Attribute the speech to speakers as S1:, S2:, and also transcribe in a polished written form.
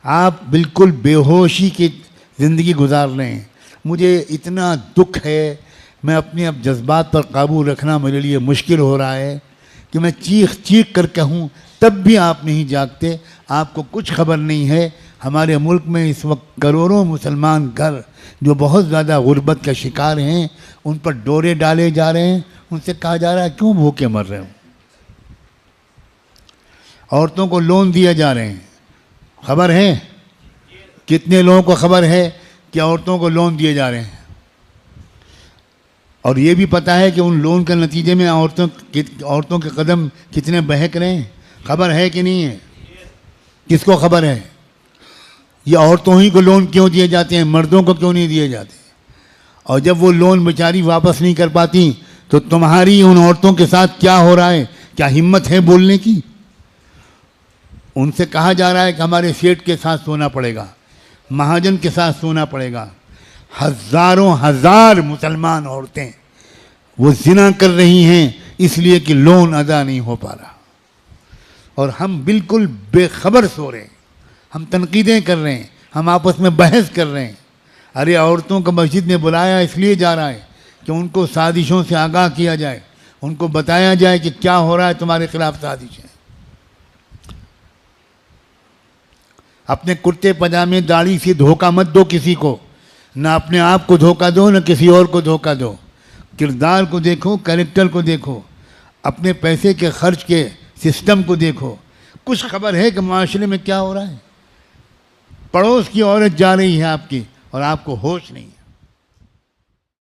S1: आप बिल्कुल बेहोशी की ज़िंदगी गुजार रहे हैं। मुझे इतना दुख है, मैं अपने अब जज्बात पर काबू रखना मेरे लिए मुश्किल हो रहा है कि मैं चीख चीख कर कहूँ तब भी आप नहीं जागते। आपको कुछ खबर नहीं है, हमारे मुल्क में इस वक्त करोड़ों मुसलमान घर जो बहुत ज़्यादा गुर्बत का शिकार हैं, उन पर डोरे डाले जा रहे हैं। उनसे कहा जा रहा है क्यों भूखे मर रहे हो। औरतों को लोन दिए जा रहे हैं, खबर है? कितने लोगों को खबर है कि औरतों को लोन दिए जा रहे हैं? और ये भी पता है कि उन लोन के नतीजे में औरतों के कदम कितने बहक रहे हैं। खबर है कि नहीं है? किसको खबर है? ये औरतों ही को लोन क्यों दिए जाते हैं, मर्दों को क्यों नहीं दिए जाते? और जब वो लोन बेचारी वापस नहीं कर पाती तो तुम्हारी उन औरतों के साथ क्या हो रहा है? क्या हिम्मत है बोलने की? उनसे कहा जा रहा है कि हमारे सेठ के साथ सोना पड़ेगा, महाजन के साथ सोना पड़ेगा। हज़ारों हज़ार मुसलमान औरतें वो जिना कर रही हैं इसलिए कि लोन अदा नहीं हो पा रहा, और हम बिल्कुल बेखबर सो रहे हैं। हम तनकीदें कर रहे हैं, हम आपस में बहस कर रहे हैं। अरे औरतों को मस्जिद में बुलाया इसलिए जा रहा है कि उनको साजिशों से आगाह किया जाए, उनको बताया जाए कि क्या हो रहा है, तुम्हारे खिलाफ साजिश है। अपने कुर्ते पजामे दाढ़ी से धोखा मत दो किसी को, ना अपने आप को धोखा दो ना किसी और को धोखा दो। किरदार को देखो, कैरेक्टर को देखो, अपने पैसे के खर्च के सिस्टम को देखो। कुछ खबर है कि माशरे में क्या हो रहा है? पड़ोस की औरत जा रही है आपकी और आपको होश नहीं।